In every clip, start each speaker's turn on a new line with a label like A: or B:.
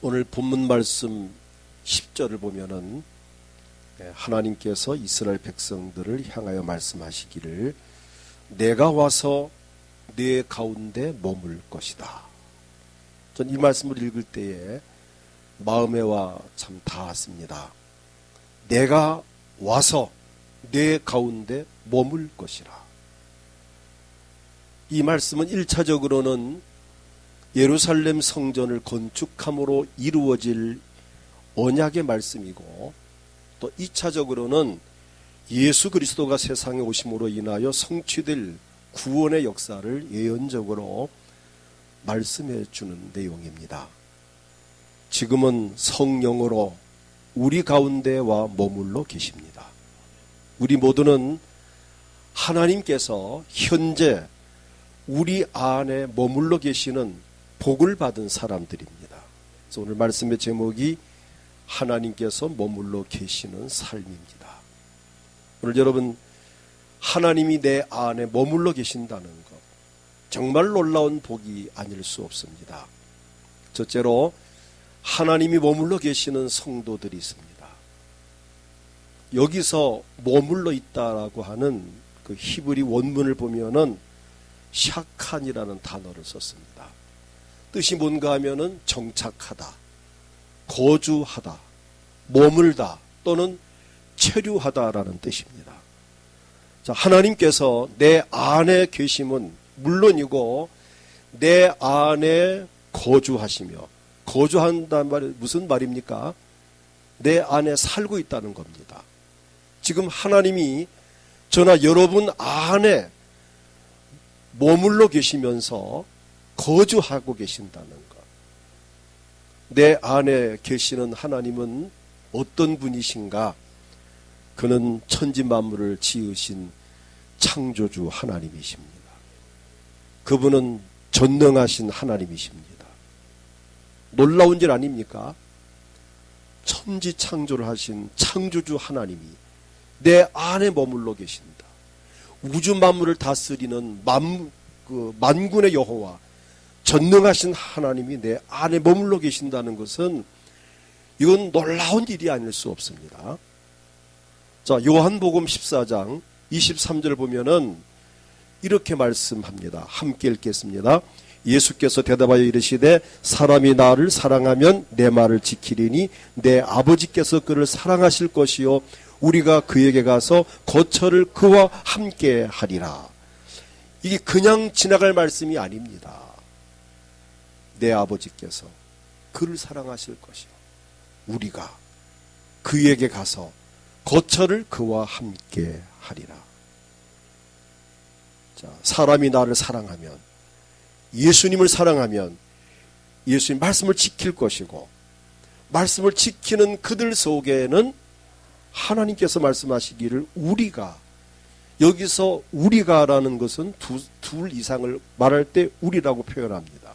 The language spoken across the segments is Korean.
A: 오늘 본문 말씀 10절을 보면은 하나님께서 이스라엘 백성들을 향하여 말씀하시기를 내가 와서 네 가운데 머물 것이다. 전 이 말씀을 읽을 때에 마음에 와 참 닿았습니다. 내가 와서 네 가운데 머물 것이라. 이 말씀은 1차적으로는 예루살렘 성전을 건축함으로 이루어질 언약의 말씀이고, 또 2차적으로는 예수 그리스도가 세상에 오심으로 인하여 성취될 구원의 역사를 예언적으로 말씀해 주는 내용입니다. 지금은 성령으로 우리 가운데와 머물러 계십니다. 우리 모두는 하나님께서 현재 우리 안에 머물러 계시는 복을 받은 사람들입니다. 그래서 오늘 말씀의 제목이 하나님께서 머물러 계시는 삶입니다. 오늘 여러분, 하나님이 내 안에 머물러 계신다는 것, 정말 놀라운 복이 아닐 수 없습니다. 첫째로 하나님이 머물러 계시는 성도들이 있습니다. 여기서 머물러 있다라고 하는 그 히브리 원문을 보면은 샤칸이라는 단어를 썼습니다. 뜻이 뭔가 하면은 정착하다, 거주하다, 머물다 또는 체류하다라는 뜻입니다. 자, 하나님께서 내 안에 계심은 물론이고 내 안에 거주하시며, 거주한다는 말이 무슨 말입니까? 내 안에 살고 있다는 겁니다. 지금 하나님이 저나 여러분 안에 머물러 계시면서 거주하고 계신다는 것. 내 안에 계시는 하나님은 어떤 분이신가? 그는 천지 만물을 지으신 창조주 하나님이십니다. 그분은 전능하신 하나님이십니다. 놀라운 일 아닙니까? 천지 창조를 하신 창조주 하나님이 내 안에 머물러 계신다. 우주 만물을 다스리는 만군의 여호와, 전능하신 하나님이 내 안에 머물러 계신다는 것은 이건 놀라운 일이 아닐 수 없습니다. 자, 요한복음 14장 23절 보면은 이렇게 말씀합니다. 함께 읽겠습니다. 예수께서 대답하여 이르시되 사람이 나를 사랑하면 내 말을 지키리니 내 아버지께서 그를 사랑하실 것이요 우리가 그에게 가서 거처를 그와 함께 하리라. 이게 그냥 지나갈 말씀이 아닙니다. 내 아버지께서 그를 사랑하실 것이요 우리가 그에게 가서 거처를 그와 함께 하리라. 자, 사람이 나를 사랑하면, 예수님을 사랑하면 예수님 말씀을 지킬 것이고, 말씀을 지키는 그들 속에는 하나님께서 말씀하시기를 우리가, 여기서 우리가라는 것은 둘 이상을 말할 때 우리라고 표현합니다.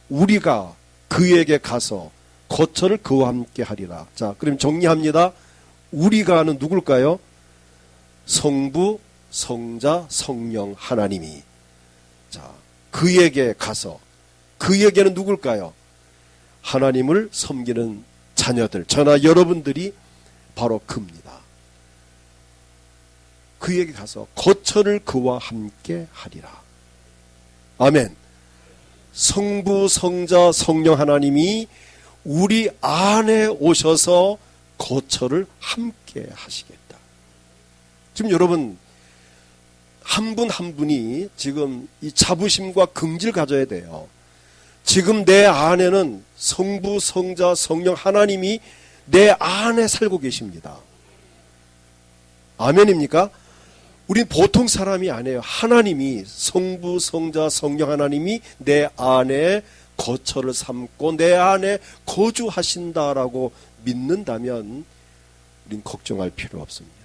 A: 우리가 그에게 가서 거처를 그와 함께 하리라. 자, 그럼 정리합니다. 우리가는 누굴까요? 성부, 성자, 성령 하나님이. 자, 그에게 가서, 그에게는 누굴까요? 하나님을 섬기는 자녀들, 저나 여러분들이 바로 그입니다. 그에게 가서 거처를 그와 함께 하리라. 아멘. 성부, 성자, 성령 하나님이 우리 안에 오셔서 거처를 함께 하시겠다. 지금 여러분, 한 분 한 분이 지금 이 자부심과 긍지를 가져야 돼요. 지금 내 안에는 성부, 성자, 성령 하나님이 내 안에 살고 계십니다. 아멘입니까? 우린 보통 사람이 아니에요. 하나님이, 성부, 성자, 성령 하나님이 내 안에 거처를 삼고 내 안에 거주하신다라고 믿는다면 우린 걱정할 필요 없습니다.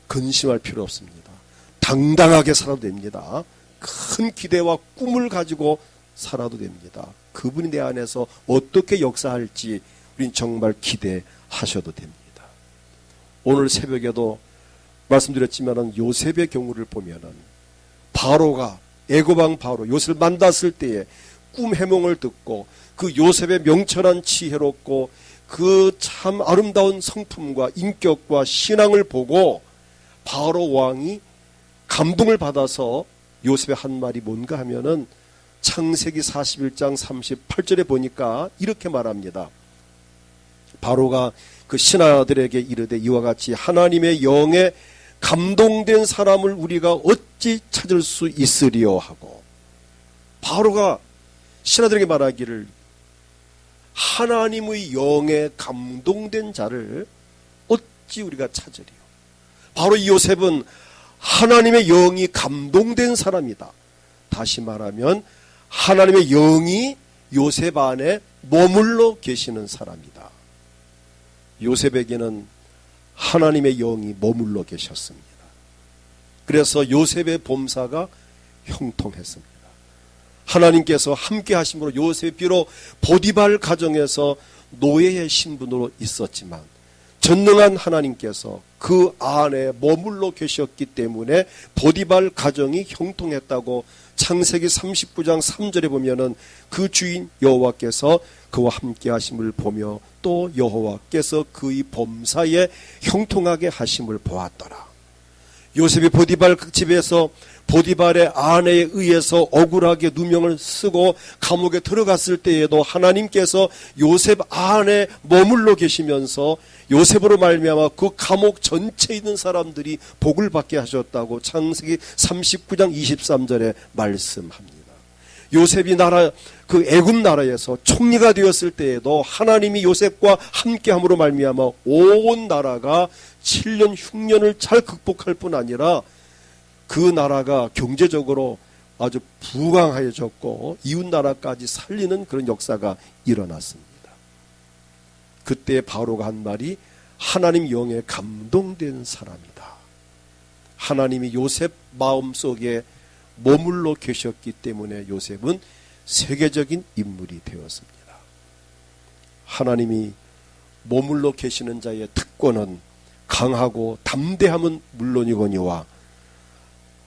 A: 근심할 필요 없습니다. 당당하게 살아도 됩니다. 큰 기대와 꿈을 가지고 살아도 됩니다. 그분이 내 안에서 어떻게 역사할지 우린 정말 기대하셔도 됩니다. 오늘 새벽에도 말씀드렸지만 요셉의 경우를 보면은 바로가, 애고방 바로 요셉을 만났을 때에 꿈 해몽을 듣고 그 요셉의 명철한 지혜롭고 그 참 아름다운 성품과 인격과 신앙을 보고 바로 왕이 감동을 받아서 요셉의 한 말이 뭔가 하면은 창세기 41장 38절에 보니까 이렇게 말합니다. 바로가 그 신하들에게 이르되 이와 같이 하나님의 영에 감동된 사람을 우리가 어찌 찾을 수 있으리요 하고, 바로가 신하들에게 말하기를 하나님의 영에 감동된 자를 어찌 우리가 찾으리요. 바로 이 요셉은 하나님의 영이 감동된 사람이다. 다시 말하면 하나님의 영이 요셉 안에 머물러 계시는 사람이다. 요셉에게는 하나님의 영이 머물러 계셨습니다. 그래서 요셉의 범사가 형통했습니다. 하나님께서 함께 하심으로 요셉이 비록 보디발 가정에서 노예의 신분으로 있었지만 전능한 하나님께서 그 안에 머물러 계셨기 때문에 보디발 가정이 형통했다고 창세기 39장 3절에 보면은 그 주인 여호와께서 그와 함께 하심을 보며 또 여호와께서 그의 범사에 형통하게 하심을 보았더라. 요셉이 보디발 집에서 보디발의 아내에 의해서 억울하게 누명을 쓰고 감옥에 들어갔을 때에도 하나님께서 요셉 안에 머물러 계시면서 요셉으로 말미암아 그 감옥 전체에 있는 사람들이 복을 받게 하셨다고 창세기 39장 23절에 말씀합니다. 요셉이 그 애굽 나라에서 총리가 되었을 때에도 하나님이 요셉과 함께함으로 말미암아 온 나라가 7년 흉년을 잘 극복할 뿐 아니라 그 나라가 경제적으로 아주 부강해졌고 이웃 나라까지 살리는 그런 역사가 일어났습니다. 그때 바로가 한 말이 하나님 영에 감동된 사람이다. 하나님이 요셉 마음속에 머물러 계셨기 때문에 요셉은 세계적인 인물이 되었습니다. 하나님이 머물러 계시는 자의 특권은 강하고 담대함은 물론이거니와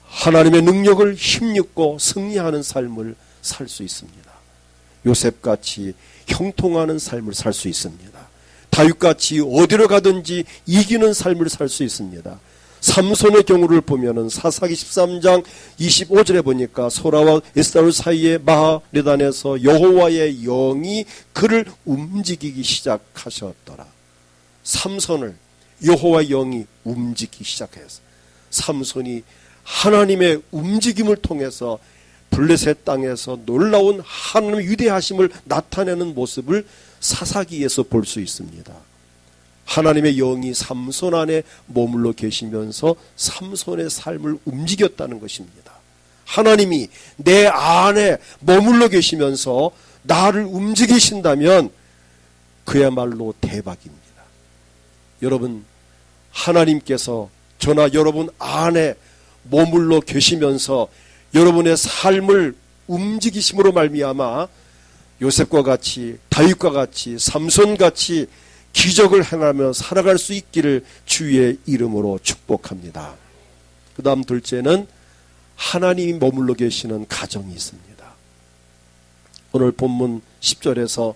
A: 하나님의 능력을 힘입고 승리하는 삶을 살 수 있습니다. 요셉같이 형통하는 삶을 살 수 있습니다. 다윗같이 어디로 가든지 이기는 삶을 살 수 있습니다. 삼손의 경우를 보면은 사사기 13장 25절에 보니까 소라와 에스다올 사이의 마하레단에서 여호와의 영이 그를 움직이기 시작하셨더라. 삼손을 여호와의 영이 움직이기 시작했어요. 삼손이 하나님의 움직임을 통해서 블레셋 땅에서 놀라운 하나님의 위대하심을 나타내는 모습을 사사기에서 볼 수 있습니다. 하나님의 영이 삼손 안에 머물러 계시면서 삼손의 삶을 움직였다는 것입니다. 하나님이 내 안에 머물러 계시면서 나를 움직이신다면 그야말로 대박입니다. 여러분, 하나님께서 저나 여러분 안에 머물러 계시면서 여러분의 삶을 움직이심으로 말미암아 요셉과 같이 다윗과 같이 삼손같이 기적을 행하며 살아갈 수 있기를 주의 이름으로 축복합니다. 그 다음 둘째는 하나님이 머물러 계시는 가정이 있습니다. 오늘 본문 10절에서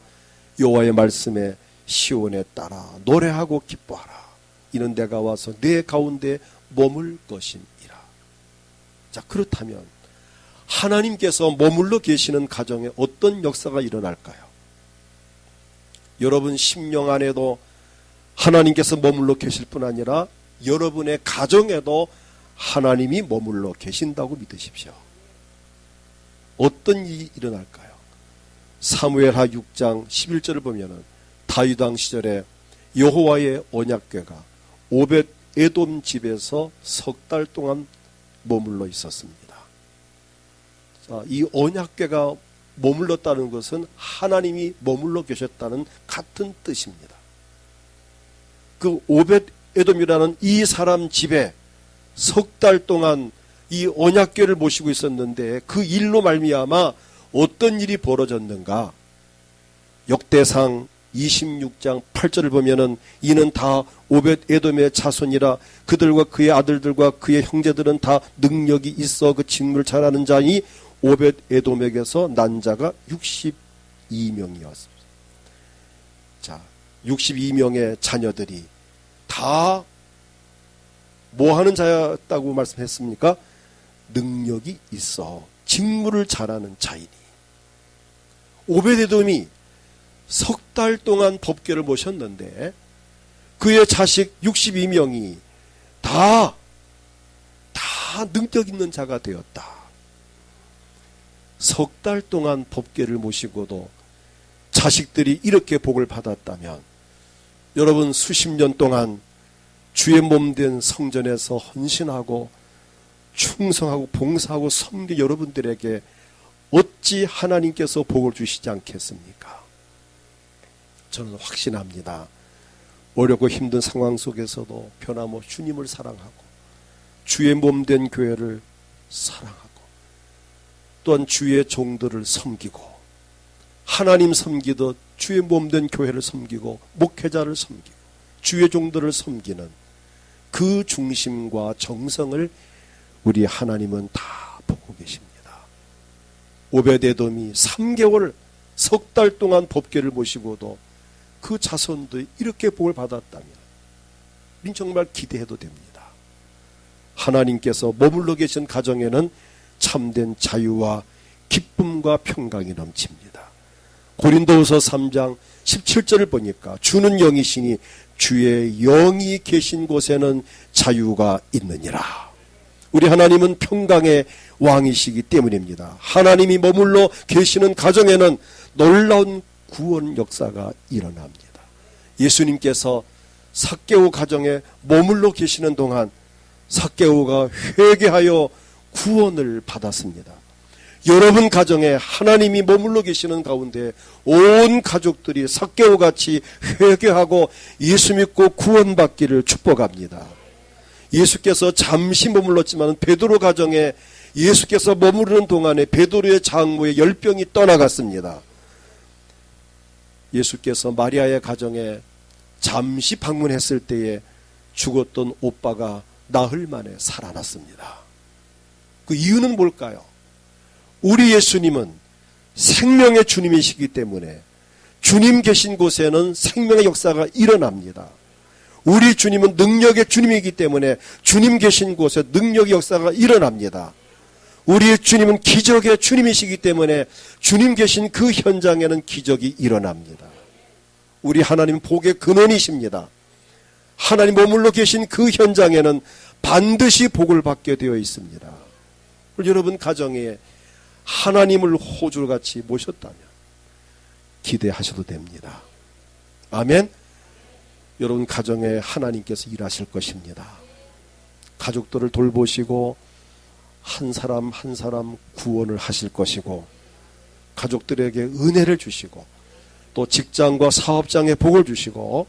A: 여호와의 말씀에 시온에 따라 노래하고 기뻐하라. 이는 내가 와서 내 가운데 머물 것임이라. 자, 그렇다면 하나님께서 머물러 계시는 가정에 어떤 역사가 일어날까요? 여러분 심령 안에도 하나님께서 머물러 계실 뿐 아니라 여러분의 가정에도 하나님이 머물러 계신다고 믿으십시오. 어떤 일이 일어날까요? 사무엘하 6장 11절을 보면은 다윗 왕 시절에 여호와의 언약궤가 오벳 에돔 집에서 석 달 동안 머물러 있었습니다. 자, 이 언약궤가 머물렀다는 것은 하나님이 머물러 계셨다는 같은 뜻입니다. 그 오벳 에돔이라는 이 사람 집에 석 달 동안 이 언약궤를 모시고 있었는데 그 일로 말미암아 어떤 일이 벌어졌는가? 역대상 26장 8절을 보면은 이는 다 오벳 에돔의 자손이라 그들과 그의 아들들과 그의 형제들은 다 능력이 있어 그 직무를 잘하는 자니 오벳 에돔에게서 난 자가 62명이었습니다. 자, 62명의 자녀들이 다 뭐 하는 자였다고 말씀했습니까? 능력이 있어 직무를 잘하는 자이니. 오벳 에돔이 석 달 동안 법궤를 모셨는데 그의 자식 62명이 다 능력 있는 자가 되었다. 석 달 동안 법궤를 모시고도 자식들이 이렇게 복을 받았다면 여러분 수십 년 동안 주의 몸된 성전에서 헌신하고 충성하고 봉사하고 섬긴 여러분들에게 어찌 하나님께서 복을 주시지 않겠습니까? 저는 확신합니다. 어렵고 힘든 상황 속에서도 변함없이 주님을 사랑하고 주의 몸된 교회를 사랑하고 또한 주의 종들을 섬기고 하나님 섬기듯 주의 몸된 교회를 섬기고 목회자를 섬기고 주의 종들을 섬기는 그 중심과 정성을 우리 하나님은 다 보고 계십니다. 오벳 에돔이 3개월 석 달 동안 법궤를 모시고도 그 자손들이 이렇게 복을 받았다면 우린 정말 기대해도 됩니다. 하나님께서 머물러 계신 가정에는 참된 자유와 기쁨과 평강이 넘칩니다. 고린도후서 3장 17절을 보니까 주는 영이시니 주의 영이 계신 곳에는 자유가 있느니라. 우리 하나님은 평강의 왕이시기 때문입니다. 하나님이 머물러 계시는 가정에는 놀라운 구원 역사가 일어납니다. 예수님께서 삭개오 가정에 머물러 계시는 동안 삭개오가 회개하여 구원을 받았습니다. 여러분 가정에 하나님이 머물러 계시는 가운데 온 가족들이 삭개오같이 회개하고 예수 믿고 구원받기를 축복합니다. 예수께서 잠시 머물렀지만 베드로 가정에 예수께서 머무르는 동안에 베드로의 장모의 열병이 떠나갔습니다. 예수께서 마리아의 가정에 잠시 방문했을 때에 죽었던 오빠가 나흘 만에 살아났습니다. 그 이유는 뭘까요? 우리 예수님은 생명의 주님이시기 때문에 주님 계신 곳에는 생명의 역사가 일어납니다. 우리 주님은 능력의 주님이기 때문에 주님 계신 곳에 능력의 역사가 일어납니다. 우리 주님은 기적의 주님이시기 때문에 주님 계신 그 현장에는 기적이 일어납니다. 우리 하나님 복의 근원이십니다. 하나님 머물러 계신 그 현장에는 반드시 복을 받게 되어 있습니다. 여러분 가정에 하나님을 호주같이 모셨다면 기대하셔도 됩니다. 아멘. 여러분 가정에 하나님께서 일하실 것입니다. 가족들을 돌보시고 한 사람 한 사람 구원을 하실 것이고 가족들에게 은혜를 주시고 또 직장과 사업장에 복을 주시고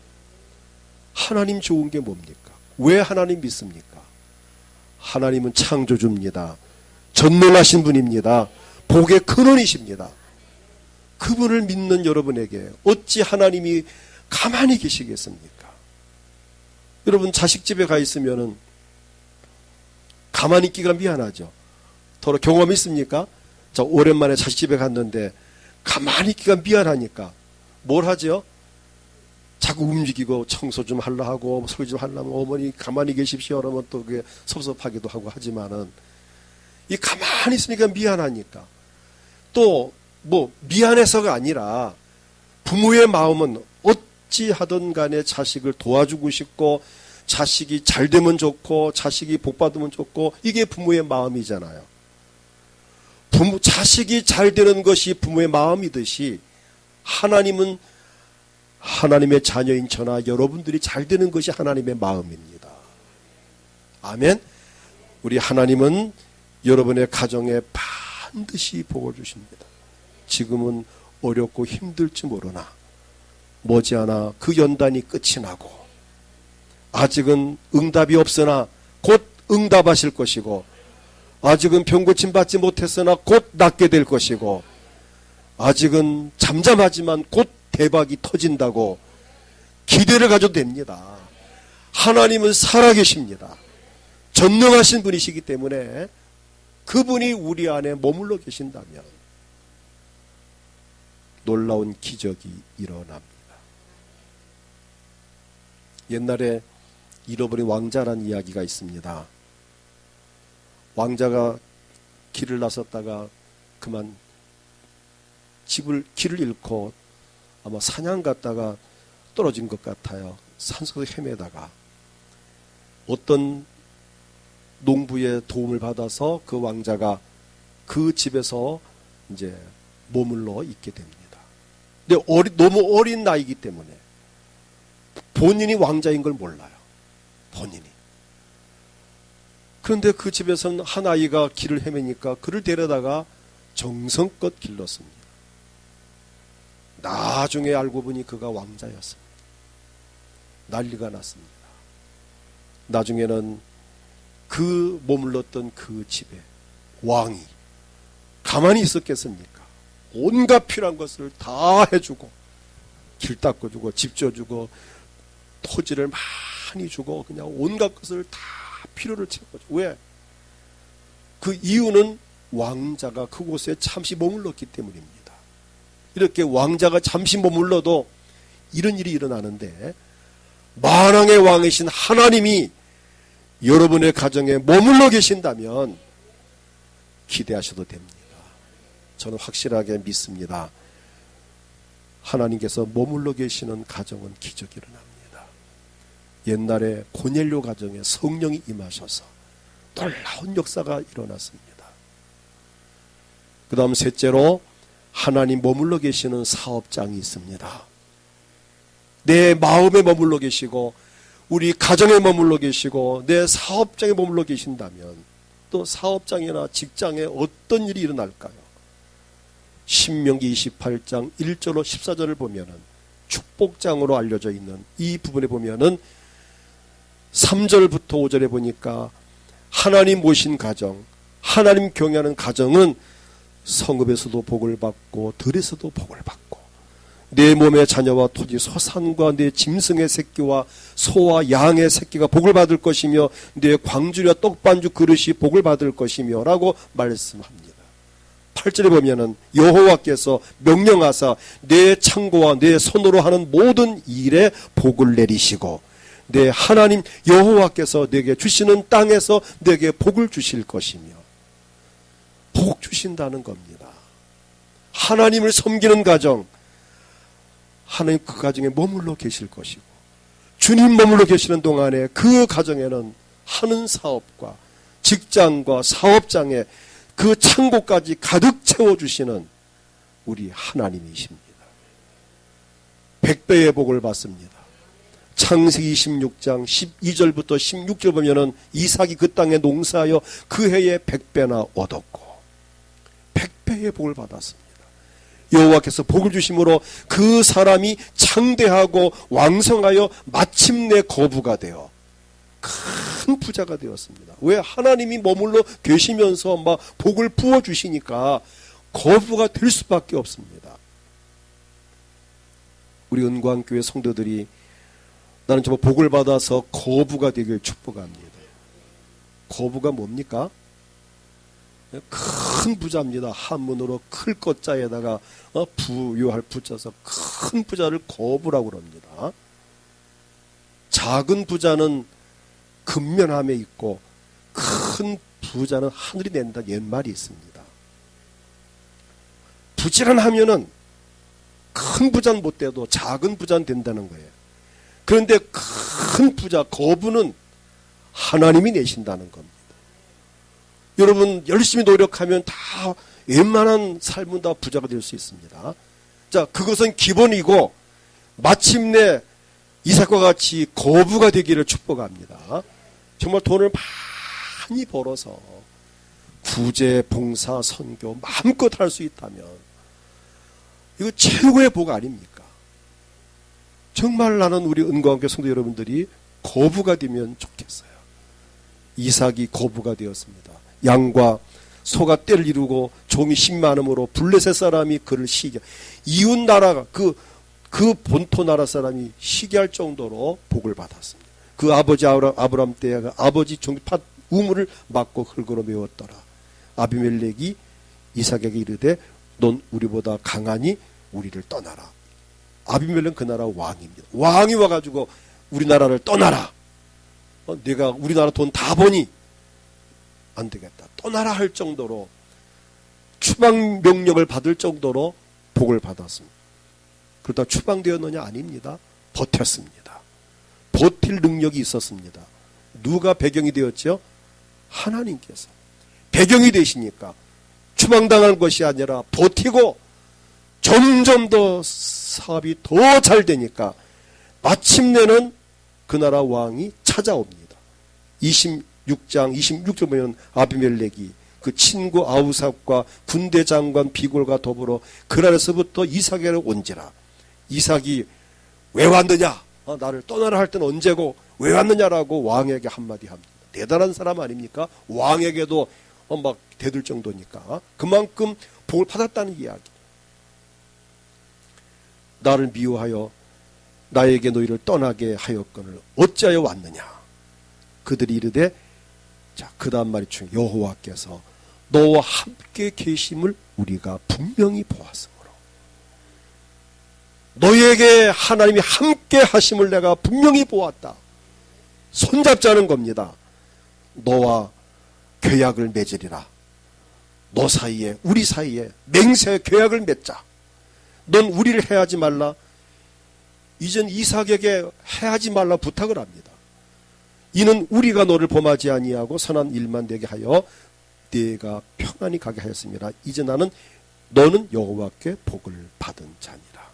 A: 하나님 좋은 게 뭡니까? 왜 하나님 믿습니까? 하나님은 창조주입니다. 전능하신 분입니다. 복의 근원이십니다. 그분을 믿는 여러분에게 어찌 하나님이 가만히 계시겠습니까? 여러분 자식 집에 가 있으면은 가만히 있기가 미안하죠. 더러 경험 있습니까? 자, 오랜만에 자식 집에 갔는데 가만히 있기가 미안하니까 뭘 하죠? 자꾸 움직이고 청소 좀 하려 하고 설거지 좀 하려면 어머니 가만히 계십시오 그러면 또 그게 섭섭하기도 하고 하지만은 이 가만히 있으니까 미안하니까 또 뭐 미안해서가 아니라 부모의 마음은 어찌하든 간에 자식을 도와주고 싶고 자식이 잘 되면 좋고 자식이 복 받으면 좋고 이게 부모의 마음이잖아요. 자식이 잘 되는 것이 부모의 마음이듯이 하나님은 하나님의 자녀인 저나 여러분들이 잘 되는 것이 하나님의 마음입니다. 아멘. 우리 하나님은 여러분의 가정에 반드시 복을 주십니다. 지금은 어렵고 힘들지 모르나 머지않아 그 연단이 끝이 나고 아직은 응답이 없으나 곧 응답하실 것이고 아직은 병고침 받지 못했으나 곧 낫게 될 것이고 아직은 잠잠하지만 곧 대박이 터진다고 기대를 가져도 됩니다. 하나님은 살아계십니다. 전능하신 분이시기 때문에 그분이 우리 안에 머물러 계신다면 놀라운 기적이 일어납니다. 옛날에 잃어버린 왕자라는 이야기가 있습니다. 왕자가 길을 나섰다가 그만 길을 잃고 아마 사냥 갔다가 떨어진 것 같아요. 산속에 헤매다가 어떤 농부의 도움을 받아서 그 왕자가 그 집에서 이제 머물러 있게 됩니다. 근데 너무 어린 나이이기 때문에 본인이 왕자인 걸 몰라요. 본인이. 그런데 그 집에서는 한 아이가 길을 헤매니까 그를 데려다가 정성껏 길렀습니다. 나중에 알고 보니 그가 왕자였습니다. 난리가 났습니다. 나중에는 그 머물렀던 그 집에 왕이 가만히 있었겠습니까? 온갖 필요한 것을 다 해주고 길 닦아주고 집 져주고 토지를 많이 주고 그냥 온갖 것을 다 필요를 채워주고. 왜? 그 이유는 왕자가 그곳에 잠시 머물렀기 때문입니다. 이렇게 왕자가 잠시 머물러도 이런 일이 일어나는데 만왕의 왕이신 하나님이 여러분의 가정에 머물러 계신다면 기대하셔도 됩니다. 저는 확실하게 믿습니다. 하나님께서 머물러 계시는 가정은 기적이 일어납니다. 옛날에 고넬료 가정에 성령이 임하셔서 놀라운 역사가 일어났습니다. 그 다음 셋째로 하나님 머물러 계시는 사업장이 있습니다. 내 마음에 머물러 계시고 우리 가정에 머물러 계시고 내 사업장에 머물러 계신다면 또 사업장이나 직장에 어떤 일이 일어날까요? 신명기 28장 1절로 14절을 보면은 축복장으로 알려져 있는 이 부분에 보면은 3절부터 5절에 보니까 하나님 모신 가정, 하나님 경외하는 가정은 성읍에서도 복을 받고 들에서도 복을 받고 내 몸의 자녀와 토지 소산과 내 짐승의 새끼와 소와 양의 새끼가 복을 받을 것이며 내 광주리와 떡반죽 그릇이 복을 받을 것이며 라고 말씀합니다. 8절에 보면은 여호와께서 명령하사 내 창고와 내 손으로 하는 모든 일에 복을 내리시고 내 하나님 여호와께서 내게 주시는 땅에서 내게 복을 주실 것이며 복 주신다는 겁니다. 하나님을 섬기는 가정, 하나님 그 가정에 머물러 계실 것이고 주님 머물러 계시는 동안에 그 가정에는 하는 사업과 직장과 사업장에 그 창고까지 가득 채워주시는 우리 하나님이십니다. 100배의 복을 받습니다. 창세기 26장 12절부터 16절 보면은 이삭이 그 땅에 농사하여 그 해에 100배나 얻었고 100배의 복을 받았습니다. 여호와께서 복을 주심으로 그 사람이 창대하고 왕성하여 마침내 거부가 되어 큰 부자가 되었습니다. 왜? 하나님이 머물러 계시면서 막 복을 부어주시니까 거부가 될 수밖에 없습니다. 우리 은광교회 성도들이 나는 정말 복을 받아서 거부가 되길 축복합니다. 거부가 뭡니까? 큰 부자입니다. 한문으로 클 것자에다가 부유할 부자서 큰 부자를 거부라고 그럽니다. 작은 부자는 근면함에 있고 큰 부자는 하늘이 낸다 옛말이 있습니다. 부지런하면은 큰 부자는 못 돼도 작은 부자는 된다는 거예요. 그런데 큰 부자 거부는 하나님이 내신다는 겁니다. 여러분 열심히 노력하면 다 웬만한 삶은 다 부자가 될 수 있습니다. 자, 그것은 기본이고 마침내 이삭과 같이 거부가 되기를 축복합니다. 정말 돈을 많이 벌어서 구제, 봉사, 선교 마음껏 할 수 있다면 이거 최고의 복 아닙니까? 정말 나는 우리 은광교회 성도 여러분들이 거부가 되면 좋겠어요. 이삭이 거부가 되었습니다. 양과 소가 떼를 이루고 종이 10만음으로 블레셋 사람이 그를 시기, 이웃 나라가 그 본토 나라 사람이 시기할 정도로 복을 받았습니다. 그 아버지 아브람 때에 아버지 종이팥 우물을 맞고 흙으로 메웠더라. 아비멜렉이 이삭에게 이르되 넌 우리보다 강하니 우리를 떠나라. 아비멜렉은 그 나라 왕입니다. 왕이 와가지고 우리나라를 떠나라. 내가 우리나라 돈 다 버니 안 되겠다. 떠나라 할 정도로 추방 명령을 받을 정도로 복을 받았습니다. 그러다 추방되었느냐? 아닙니다. 버텼습니다. 버틸 능력이 있었습니다. 누가 배경이 되었죠? 하나님께서. 배경이 되시니까 추방당한 것이 아니라 버티고 점점 더 사업이 더 잘 되니까 마침내는 그 나라 왕이 찾아옵니다. 26장 26절 보면 아비멜렉이 그 친구 아우삽과 군대 장관 비골과 더불어 그날에서부터 이삭에게 온지라. 이삭이 왜 왔느냐? 나를 떠나라 할 때는 언제고 왜 왔느냐라고 왕에게 한마디 합니다. 대단한 사람 아닙니까? 왕에게도 막 대들 정도니까 그만큼 복을 받았다는 이야기. 나를 미워하여 나에게 너희를 떠나게 하였거늘 어찌하여 왔느냐? 그들이 이르되, 자, 그 다음 말이 중요해. 여호와께서 너와 함께 계심을 우리가 분명히 보았으므로 너희에게 하나님이 함께 하심을 내가 분명히 보았다. 손잡자는 겁니다. 너와 계약을 맺으리라. 너 사이에 우리 사이에 맹세 계약을 맺자. 넌 우리를 해하지 말라. 이젠 이삭에게 해하지 말라 부탁을 합니다. 이는 우리가 너를 범하지 아니하고 선한 일만 되게 하여 네가 평안히 가게 하였습니다. 이제 너는 여호와께 복을 받은 자니라.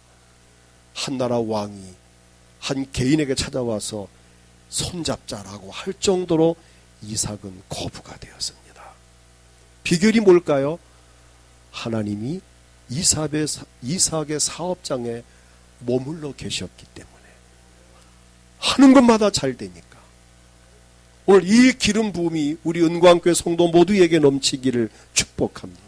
A: 한 나라 왕이 한 개인에게 찾아와서 손잡자라고 할 정도로 이삭은 거부가 되었습니다. 비결이 뭘까요? 하나님이 이삭의 사업장에 머물러 계셨기 때문에 하는 것마다 잘 되니까. 오늘 이 기름 부음이 우리 은광교회 성도 모두에게 넘치기를 축복합니다.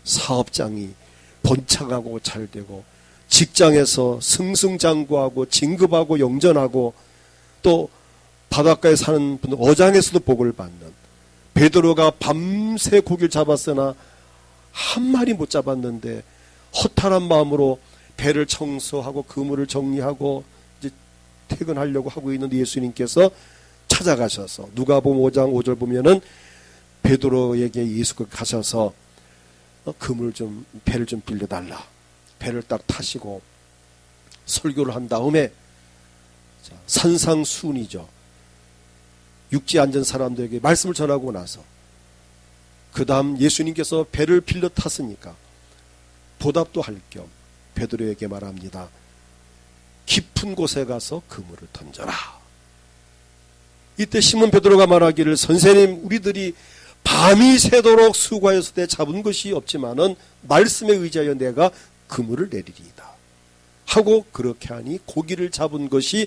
A: 사업장이 번창하고 잘 되고 직장에서 승승장구하고 진급하고 영전하고 또 바닷가에 사는 분들 어장에서도 복을 받는, 베드로가 밤새 고기를 잡았으나 한 마리 못 잡았는데 허탈한 마음으로 배를 청소하고 그물을 정리하고 이제 퇴근하려고 하고 있는 예수님께서 찾아가셔서 누가복음 5장 5절 보면은 베드로에게 예수가 가셔서 배를 좀 빌려달라. 배를 딱 타시고 설교를 한 다음에 산상수훈이죠. 육지에 앉은 사람들에게 말씀을 전하고 나서 그 다음 예수님께서 배를 빌려 탔으니까 보답도 할 겸 베드로에게 말합니다. 깊은 곳에 가서 그물을 던져라. 이때 시몬 베드로가 말하기를, 선생님, 우리들이 밤이 새도록 수고하였을 때 잡은 것이 없지만은 말씀에 의지하여 내가 그물을 내리리이다 하고 그렇게 하니 고기를 잡은 것이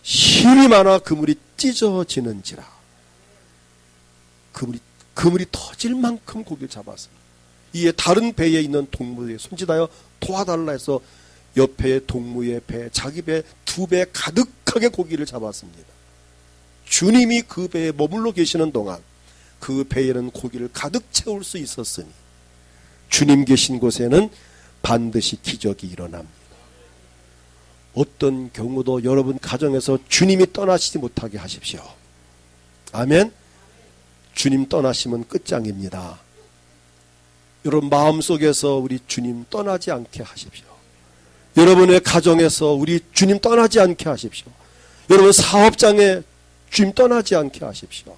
A: 힘이 많아 그물이 찢어지는지라. 그물이 터질 만큼 고기를 잡았습니다. 이에 다른 배에 있는 동무에 손짓하여 도와달라 해서 옆에 동무의 배, 자기 배 2배 가득하게 고기를 잡았습니다. 주님이 그 배에 머물러 계시는 동안 그 배에는 고기를 가득 채울 수 있었으니 주님 계신 곳에는 반드시 기적이 일어납니다. 어떤 경우도 여러분 가정에서 주님이 떠나시지 못하게 하십시오. 아멘. 주님 떠나시면 끝장입니다. 여러분 마음속에서 우리 주님 떠나지 않게 하십시오. 여러분의 가정에서 우리 주님 떠나지 않게 하십시오. 여러분 사업장에 주님 떠나지 않게 하십시오.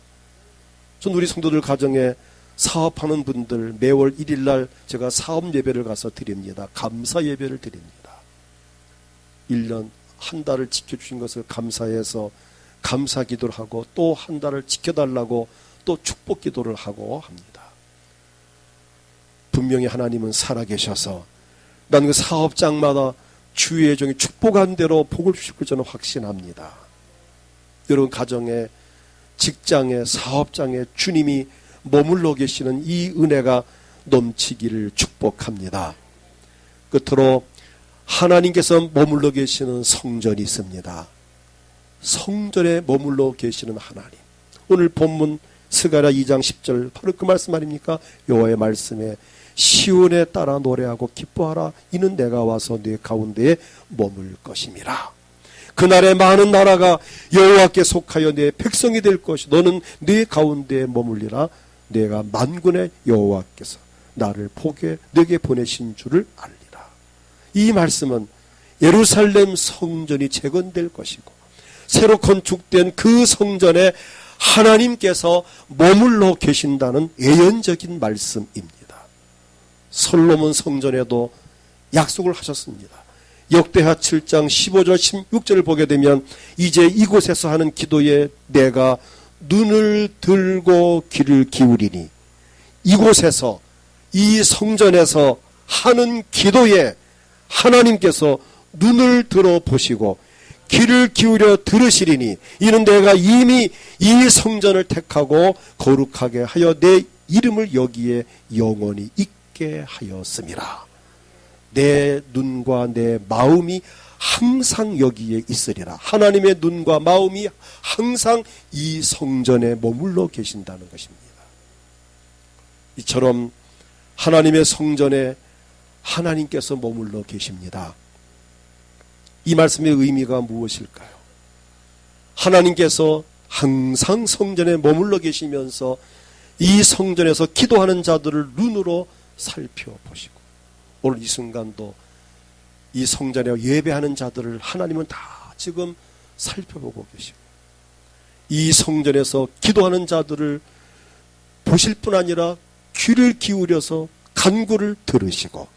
A: 전 우리 성도들 가정에 사업하는 분들 매월 1일날 제가 사업 예배를 가서 드립니다. 감사 예배를 드립니다. 1년 한 달을 지켜주신 것을 감사해서 감사 기도를 하고 또 한 달을 지켜달라고 또 축복 기도를 하고 합니다. 분명히 하나님은 살아계셔서 나는 그 사업장마다 주의 종이 축복한 대로 복을 주실 걸 저는 확신합니다. 여러분 가정에, 직장에, 사업장에 주님이 머물러 계시는 이 은혜가 넘치기를 축복합니다. 끝으로 하나님께서 머물러 계시는 성전이 있습니다. 성전에 머물러 계시는 하나님. 오늘 본문 스가랴 2장 10절 바로 그 말씀 아닙니까? 여호와의 말씀에 시온에 따라 노래하고 기뻐하라. 이는 내가 와서 네 가운데에 머물 것임이라. 그날에 많은 나라가 여호와께 속하여 내 백성이 될 것이 너는 네 가운데에 머물리라. 내가 만군의 여호와께서 나를 내게 보내신 줄을 알리라. 이 말씀은 예루살렘 성전이 재건될 것이고 새로 건축된 그 성전에 하나님께서 머물러 계신다는 예언적인 말씀입니다. 솔로몬 성전에도 약속을 하셨습니다. 역대하 7장 15절 16절을 보게 되면 이제 이곳에서 하는 기도에 내가 눈을 들고 귀를 기울이니, 이곳에서 이 성전에서 하는 기도에 하나님께서 눈을 들어보시고 귀를 기울여 들으시리니 이는 내가 이미 이 성전을 택하고 거룩하게 하여 내 이름을 여기에 영원히 있게 하였음이라. 내 눈과 내 마음이 항상 여기에 있으리라. 하나님의 눈과 마음이 항상 이 성전에 머물러 계신다는 것입니다. 이처럼 하나님의 성전에 하나님께서 머물러 계십니다. 이 말씀의 의미가 무엇일까요? 하나님께서 항상 성전에 머물러 계시면서 이 성전에서 기도하는 자들을 눈으로 살펴보시고, 오늘 이 순간도 이 성전에 예배하는 자들을 하나님은 다 지금 살펴보고 계시고, 이 성전에서 기도하는 자들을 보실 뿐 아니라 귀를 기울여서 간구를 들으시고,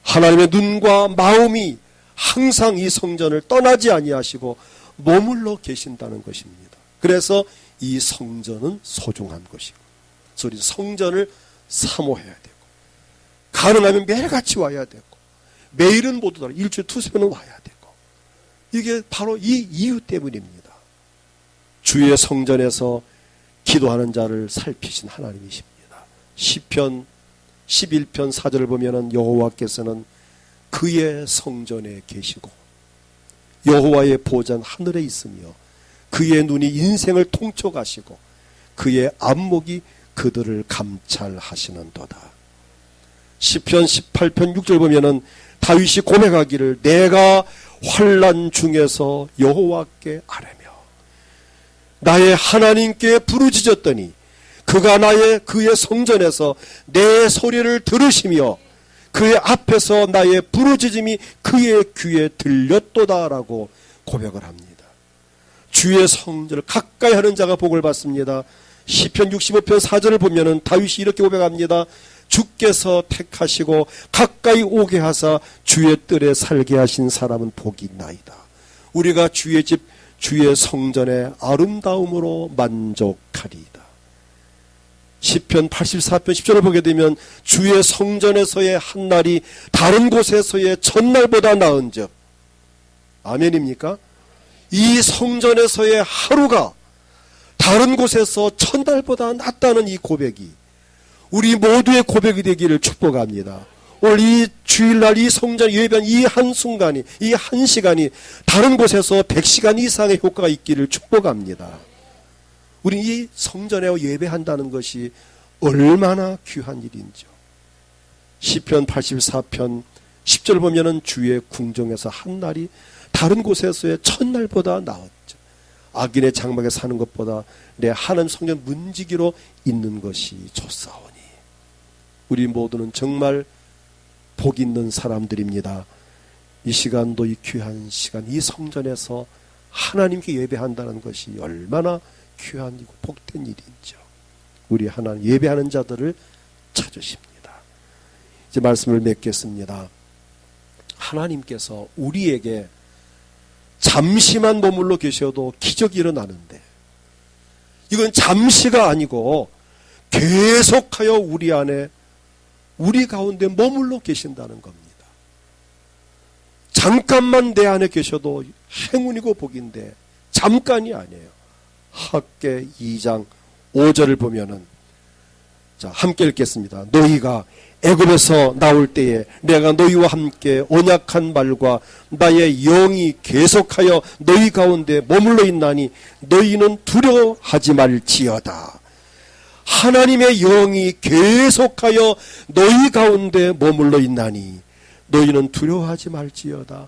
A: 하나님의 눈과 마음이 항상 이 성전을 떠나지 아니하시고 머물러 계신다는 것입니다. 그래서 이 성전은 소중한 것이고, 우리 성전을 사모해야 되고, 가능하면 매일같이 와야 되고, 매일은 못 오더라도 일주일에 2-3번은 와야 되고, 이게 바로 이 이유 때문입니다. 주의 성전에서 기도하는 자를 살피신 하나님이십니다. 시편 11편 4절을 보면은 여호와께서는 그의 성전에 계시고 여호와의 보좌는 하늘에 있으며 그의 눈이 인생을 통촉하시고 그의 안목이 그들을 감찰하시는도다. 시편 18편 6절 보면은 다윗이 고백하기를 내가 환난 중에서 여호와께 아뢰며 나의 하나님께 부르짖었더니 그가 그의 성전에서 내 소리를 들으시며 그의 앞에서 나의 부르짖음이 그의 귀에 들렸도다라고 고백을 합니다. 주의 성전을 가까이 하는 자가 복을 받습니다. 시편 65편 4절을 보면은 다윗이 이렇게 고백합니다. 주께서 택하시고 가까이 오게 하사 주의 뜰에 살게 하신 사람은 복이 있나이다. 우리가 주의 집 주의 성전의 아름다움으로 만족하리이다. 시편 84편 10절을 보게 되면 주의 성전에서의 한날이 다른 곳에서의 첫날보다 나은즉, 아멘입니까? 이 성전에서의 하루가 다른 곳에서 첫날보다 낫다는 이 고백이 우리 모두의 고백이 되기를 축복합니다. 오늘 이 주일날 이 성전 예배한 이 한순간이, 이 한 시간이 다른 곳에서 100시간 이상의 효과가 있기를 축복합니다. 우리 이 성전에 예배한다는 것이 얼마나 귀한 일인지요. 시편 84편 10절 보면은 주의 궁정에서 한 날이 다른 곳에서의 첫날보다 나았죠. 악인의 장막에 사는 것보다 내 하나님 성전 문지기로 있는 것이 좋사오니. 우리 모두는 정말 복 있는 사람들입니다. 이 시간도 이 귀한 시간, 이 성전에서 하나님께 예배한다는 것이 얼마나 귀한이고 복된 일인지요. 우리 하나님 예배하는 자들을 찾으십니다. 이제 말씀을 맺겠습니다. 하나님께서 우리에게 잠시만 머물러 계셔도 기적이 일어나는데, 이건 잠시가 아니고 계속하여 우리 안에, 우리 가운데 머물러 계신다는 겁니다. 잠깐만 내 안에 계셔도 행운이고 복인데 잠깐이 아니에요. 학개 2장 5절을 보면은, 자, 함께 읽겠습니다. 너희가 애굽에서 나올 때에 내가 너희와 함께 언약한 말과 나의 영이 계속하여 너희 가운데 머물러 있나니 너희는 두려워하지 말지어다. 하나님의 영이 계속하여 너희 가운데 머물러 있나니 너희는 두려워하지 말지어다.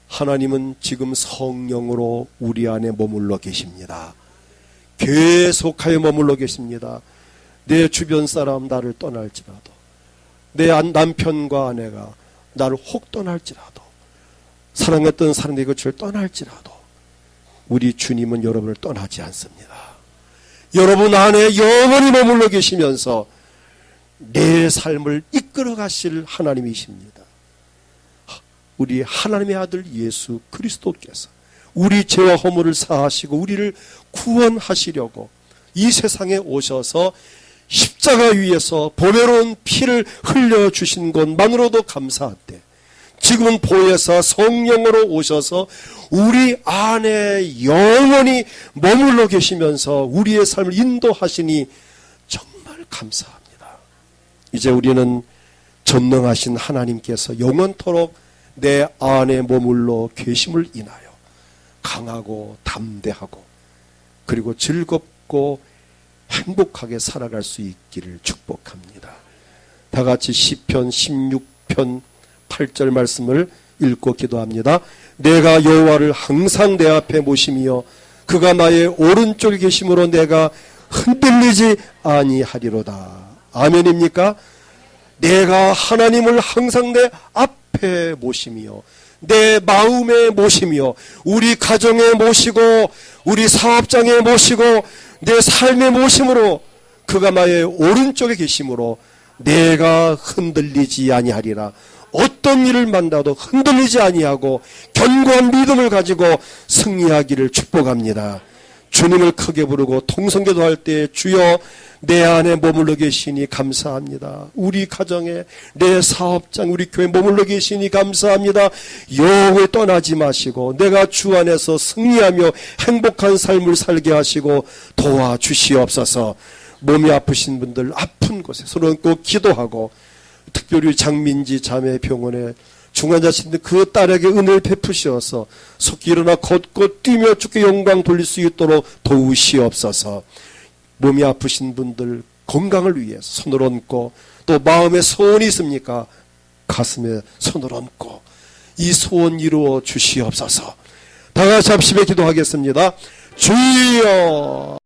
A: 하나님은 지금 성령으로 우리 안에 머물러 계십니다. 계속하여 머물러 계십니다. 내 주변 사람 나를 떠날지라도, 내 남편과 아내가 나를 혹 떠날지라도, 사랑했던 사람들이 그를 떠날지라도 우리 주님은 여러분을 떠나지 않습니다. 여러분 안에 영원히 머물러 계시면서 내 삶을 이끌어 가실 하나님이십니다. 우리 하나님의 아들 예수 그리스도께서 우리 죄와 허물을 사하시고 우리를 구원하시려고 이 세상에 오셔서 십자가 위에서 보배로운 피를 흘려주신 것만으로도 감사한데, 지금은 보혜사 성령으로 오셔서 우리 안에 영원히 머물러 계시면서 우리의 삶을 인도하시니 정말 감사합니다. 이제 우리는 전능하신 하나님께서 영원토록 내 안에 머물러 계심을 인하여 강하고 담대하고 그리고 즐겁고 행복하게 살아갈 수 있기를 축복합니다. 다 같이 시편 16편 8절 말씀을 읽고 기도합니다. 내가 여호와를 항상 내 앞에 모시며 그가 나의 오른쪽에 계심으로 내가 흔들리지 아니하리로다. 아멘입니까? 내가 하나님을 항상 내 앞에 모시며 내 마음에 모시며 우리 가정에 모시고 우리 사업장에 모시고 내 삶에 모심으로 그가 나의 오른쪽에 계심으로 내가 흔들리지 아니하리라. 어떤 일을 만나도 흔들리지 아니하고 견고한 믿음을 가지고 승리하기를 축복합니다. 주님을 크게 부르고 통성기도 할 때 주여 내 안에 머물러 계시니 감사합니다. 우리 가정에 내 사업장 우리 교회 머물러 계시니 감사합니다. 영원히 떠나지 마시고 내가 주 안에서 승리하며 행복한 삶을 살게 하시고 도와주시옵소서. 몸이 아프신 분들 아픈 곳에 손을 얹고 기도하고, 특별히 장민지 자매 병원에 중환자실인데 그 딸에게 은혜를 베푸시어서 속히 일어나 걷고 뛰며 주께 영광 돌릴 수 있도록 도우시옵소서. 몸이 아프신 분들 건강을 위해서 손을 얹고, 또 마음에 소원이 있습니까? 가슴에 손을 얹고 이 소원 이루어 주시옵소서. 다 같이 합심해 기도하겠습니다. 주여.